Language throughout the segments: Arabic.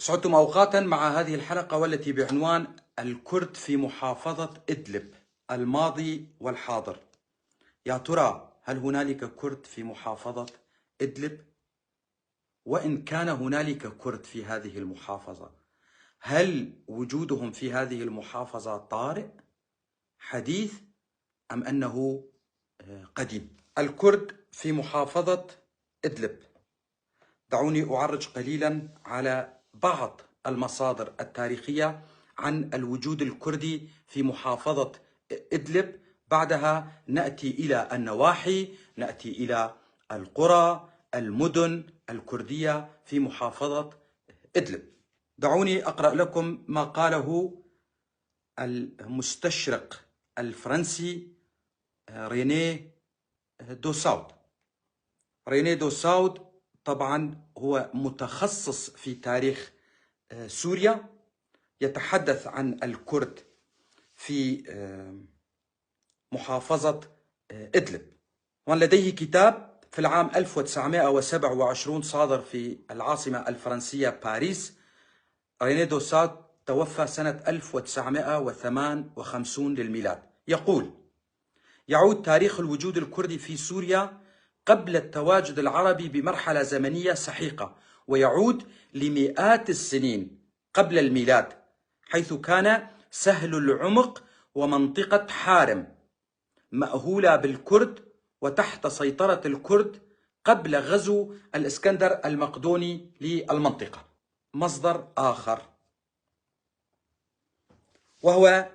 سعدتم أوقاتا مع هذه الحلقة والتي بعنوان الكرد في محافظة إدلب، الماضي والحاضر. يا ترى هل هنالك كرد في محافظة إدلب؟ وإن كان هنالك كرد في هذه المحافظة، هل وجودهم في هذه المحافظة طارئ حديث أم أنه قديم؟ الكرد في محافظة إدلب. دعوني أعرج قليلا على بعض المصادر التاريخية عن الوجود الكردي في محافظة إدلب، بعدها نأتي إلى النواحي، نأتي إلى القرى، المدن الكردية في محافظة إدلب. دعوني أقرأ لكم ما قاله المستشرق الفرنسي ريني دوساود. ريني دوساود طبعا هو متخصص في تاريخ سوريا، يتحدث عن الكرد في محافظة إدلب، ولديه كتاب في العام 1927 صادر في العاصمة الفرنسية باريس. ريني دوساود توفى سنة 1958 للميلاد. يقول: يعود تاريخ الوجود الكردي في سوريا قبل التواجد العربي بمرحلة زمنية سحيقة، ويعود لمئات السنين قبل الميلاد، حيث كان سهل العمق ومنطقة حارم مأهولة بالكرد وتحت سيطرة الكرد قبل غزو الإسكندر المقدوني للمنطقة. مصدر آخر وهو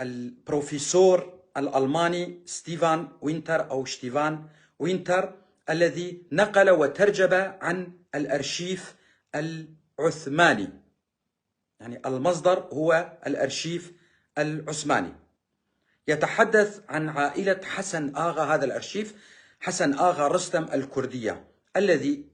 البروفيسور الألماني ستيفان وينتر الذي نقل وترجم عن الأرشيف العثماني، يعني المصدر هو الأرشيف العثماني. يتحدث عن عائلة حسن آغا، هذا الأرشيف حسن آغا رستم الكردية،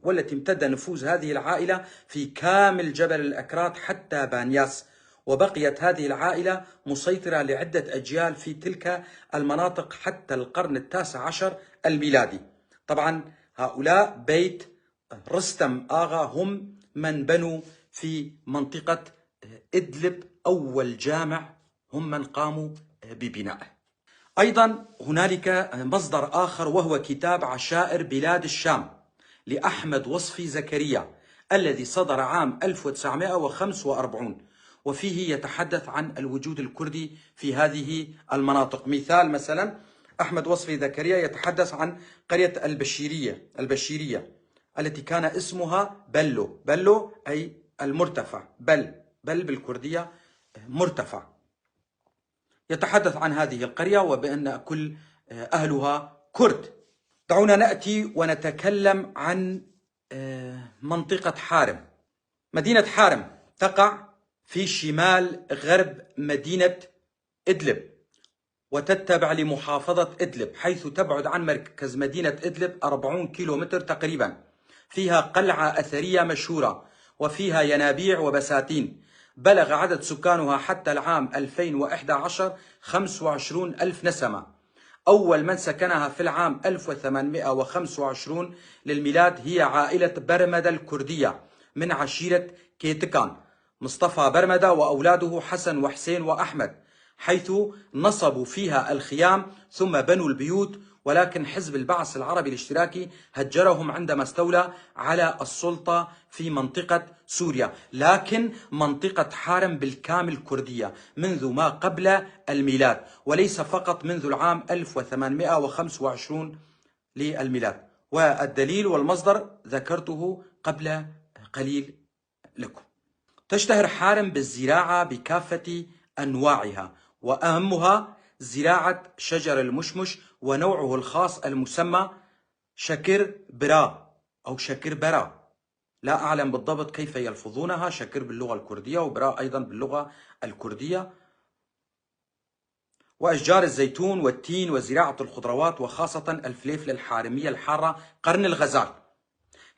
والتي امتد نفوذ هذه العائلة في كامل جبل الأكراد حتى بانياس، وبقيت هذه العائلة مسيطرة لعدة أجيال في تلك المناطق حتى القرن ال19 الميلادي. طبعا هؤلاء بيت رستم آغا هم من بنوا في منطقة إدلب أول جامع، هم من قاموا ببنائه. أيضا هنالك مصدر آخر وهو كتاب عشائر بلاد الشام لأحمد وصفي زكريا، الذي صدر عام 1945، وفيه يتحدث عن الوجود الكردي في هذه المناطق. مثلا أحمد وصفي زكريا يتحدث عن قرية البشيرية التي كان اسمها بلو أي المرتفع، بل بالكردية مرتفع. يتحدث عن هذه القرية وبأن كل أهلها كرد. دعونا نأتي ونتكلم عن منطقة حارم. مدينة حارم تقع في شمال غرب مدينة إدلب، وتتبع لمحافظة إدلب، حيث تبعد عن مركز مدينة إدلب 40 كيلومتر تقريبا. فيها قلعة أثرية مشهورة، وفيها ينابيع وبساتين. بلغ عدد سكانها حتى العام 2011 25 ألف نسمة. أول من سكنها في العام 1825 للميلاد هي عائلة برمدة الكردية من عشيرة كيتكان، مصطفى برمدة وأولاده حسن وحسين وأحمد، حيث نصبوا فيها الخيام ثم بنوا البيوت، ولكن حزب البعث العربي الاشتراكي هجرهم عندما استولى على السلطة في منطقة سوريا. لكن منطقة حارم بالكامل كردية منذ ما قبل الميلاد، وليس فقط منذ العام 1825 للميلاد، والدليل والمصدر ذكرته قبل قليل لكم. تشتهر حارم بالزراعة بكافة أنواعها، وأهمها زراعة شجر المشمش ونوعه الخاص المسمى شكر برا أو شكر برا، لا أعلم بالضبط كيف يلفظونها، شكر باللغة الكردية وبرا أيضا باللغة الكردية. وأشجار الزيتون والتين وزراعة الخضروات، وخاصة الفليفل الحارمية الحارة قرن الغزال.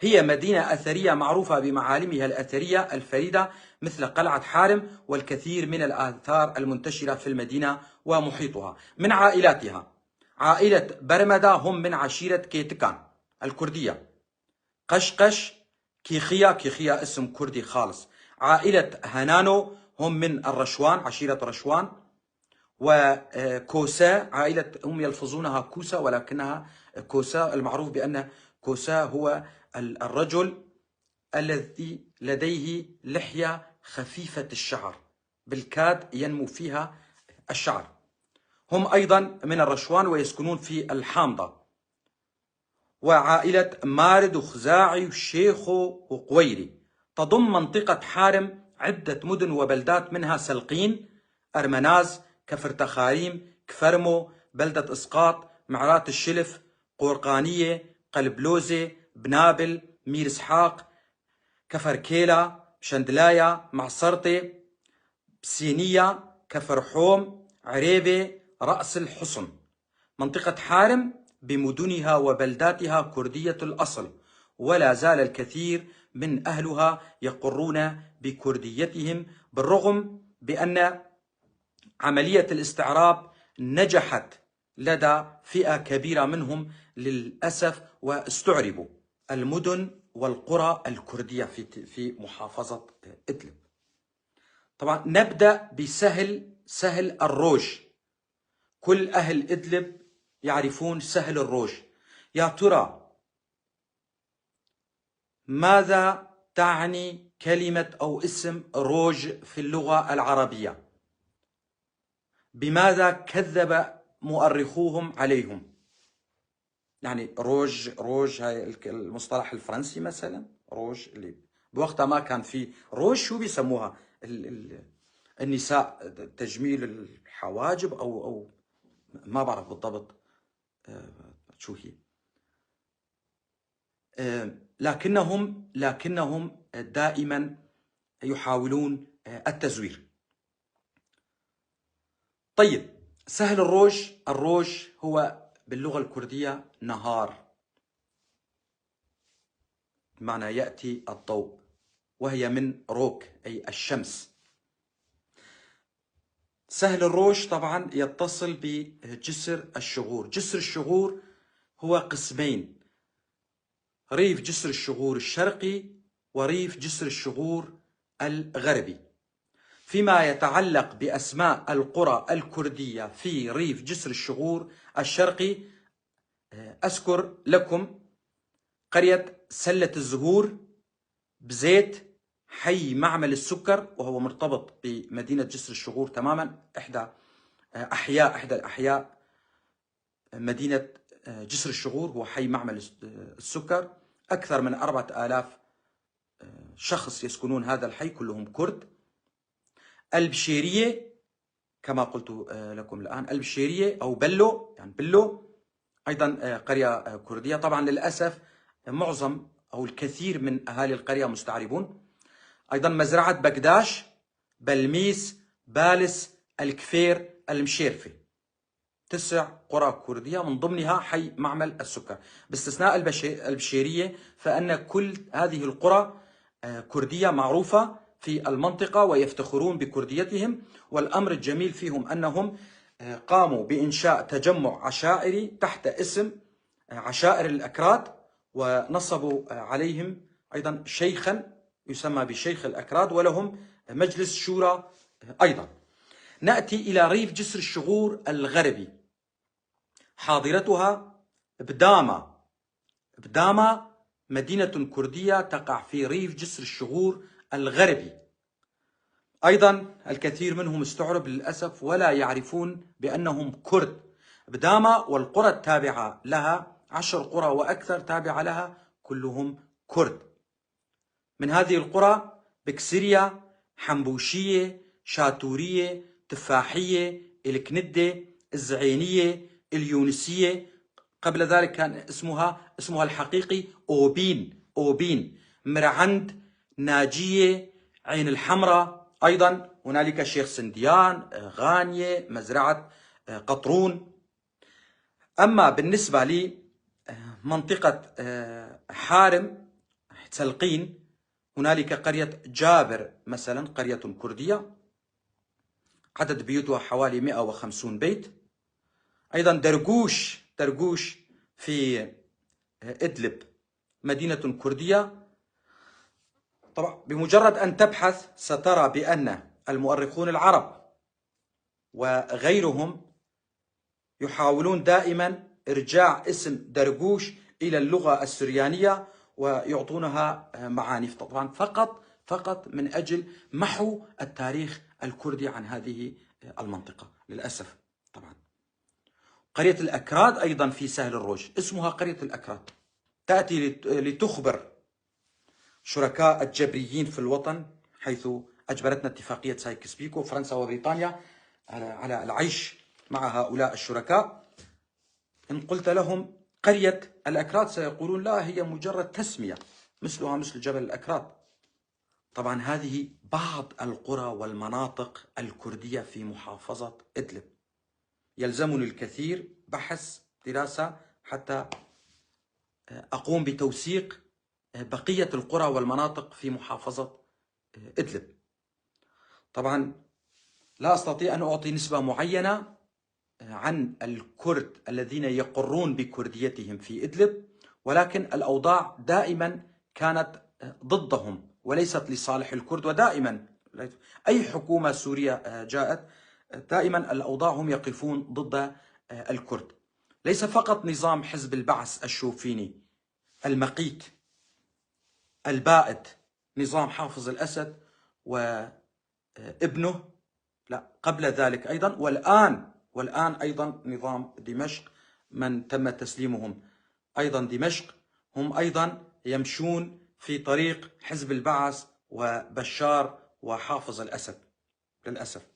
هي مدينة أثرية معروفة بمعالمها الأثرية الفريدة مثل قلعة حارم والكثير من الآثار المنتشرة في المدينة ومحيطها. من عائلاتها عائلة برمدة، هم من عشيرة كيتكان الكردية. قشقش كيخيا اسم كردي خالص. عائلة هانانو هم من الرشوان، عشيرة رشوان. وكوسا عائلة هم يلفظونها كوسا ولكنها كوسا. المعروف بأن كوسا هو الرجل الذي لديه لحية خفيفة الشعر بالكاد ينمو فيها الشعر. هم أيضا من الرشوان ويسكنون في الحامضة. وعائلة مارد وخزاعي وشيخو وقويري تضم منطقة حارم عدة مدن وبلدات، منها سلقين، أرمناز، كفر تخاريم، كفرمو، بلدة إسقاط، معرات الشلف، قورقانية، قلبلوزة، بنابل، مير إسحاق، كفر كيلا، شندلايا، معصرتي، بسينية، كفر حوم، عريبة، رأس الحصن. منطقة حارم بمدنها وبلداتها كردية الأصل، ولا زال الكثير من أهلها يقرون بكرديتهم، بالرغم بأن عملية الاستعراب نجحت لدى فئة كبيرة منهم للأسف، واستعربوا المدن والقرى الكردية في محافظة إدلب. طبعا نبدأ سهل الروج. كل أهل إدلب يعرفون سهل الروج. يا ترى ماذا تعني كلمة أو اسم روج في اللغة العربية؟ بماذا كذب مؤرخوهم عليهم؟ يعني روج هاي المصطلح الفرنسي مثلا، روج اللي بوقتها ما كان في روج، شو بيسموها النساء، تجميل الحواجب أو ما بعرف بالضبط شو هي. لكنهم دائما يحاولون التزوير. طيب، سهل الروج هو باللغة الكردية نهار، بمعنى يأتي الضوء، وهي من روك أي الشمس. سهل الروج طبعا يتصل بجسر الشغور. جسر الشغور هو قسمين: ريف جسر الشغور الشرقي وريف جسر الشغور الغربي. فيما يتعلق بأسماء القرى الكردية في ريف جسر الشغور الشرقي، أذكر لكم قرية سلة الزهور، بزيت، حي معمل السكر وهو مرتبط بمدينة جسر الشغور تماما، إحدى الأحياء مدينة جسر الشغور هو حي معمل السكر. أكثر من 4000 شخص يسكنون هذا الحي، كلهم كرد. البشيرية كما قلت لكم الآن، البشيرية أو بلو، يعني بلو أيضا قرية كردية. طبعا للأسف معظم أو الكثير من أهالي القرية مستعربون. أيضا مزرعة بقداش، بلميس، بالس، الكفير، المشيرفة، 9 قرى كردية من ضمنها حي معمل السكر. باستثناء البشيرية فإن كل هذه القرى كردية معروفة في المنطقة ويفتخرون بكرديتهم. والأمر الجميل فيهم أنهم قاموا بإنشاء تجمع عشائري تحت اسم عشائر الأكراد، ونصبوا عليهم أيضا شيخا يسمى بشيخ الأكراد، ولهم مجلس شورى أيضا. نأتي إلى ريف جسر الشغور الغربي، حاضرتها بدامة مدينة كردية تقع في ريف جسر الشغور الغربي. أيضا الكثير منهم استعرب للأسف ولا يعرفون بأنهم كرد. بدامة والقرى التابعة لها 10 قرى وأكثر تابعة لها كلهم كرد. من هذه القرى بكسرية، حنبوشية، شاتورية، تفاحية، الكندة، الزعينية، اليونسية. قبل ذلك كان اسمها الحقيقي أوبين، مرعند، ناجية، عين الحمراء. أيضا هنالك شيخ سنديان، غانية، مزرعة قطرون. أما بالنسبة لمنطقة حارم سلقين، هنالك قرية جابر مثلا، قرية كردية عدد بيوتها حوالي 150 بيت. أيضا درقوش في إدلب، مدينة كردية طبعا بمجرد أن تبحث سترى بأن المؤرخون العرب وغيرهم يحاولون دائما إرجاع اسم درقوش إلى اللغة السريانية ويعطونها معاني، طبعا فقط من أجل محو التاريخ الكردي عن هذه المنطقة للأسف. طبعا قرية الأكراد أيضا في سهل الروج اسمها قرية الأكراد، تأتي لتخبر شركاء الجبريين في الوطن، حيث أجبرتنا اتفاقية سايكس بيكو فرنسا وبريطانيا على العيش مع هؤلاء الشركاء. إن قلت لهم قرية الأكراد سيقولون لا، هي مجرد تسمية مثلها مثل جبل الأكراد. طبعا هذه بعض القرى والمناطق الكردية في محافظة إدلب. يلزمني الكثير بحث دراسة حتى أقوم بتوثيق بقية القرى والمناطق في محافظة إدلب. طبعا لا أستطيع أن أعطي نسبة معينة عن الكرد الذين يقرون بكرديتهم في إدلب، ولكن الأوضاع دائما كانت ضدهم وليست لصالح الكرد، ودائما أي حكومة سورية جاءت دائما الأوضاع هم يقفون ضد الكرد. ليس فقط نظام حزب البعث الشوفيني المقيت البائد، نظام حافظ الأسد وابنه، لا قبل ذلك أيضا، والآن أيضا نظام دمشق من تم تسليمهم أيضا دمشق، هم أيضا يمشون في طريق حزب البعث وبشار وحافظ الأسد للأسف.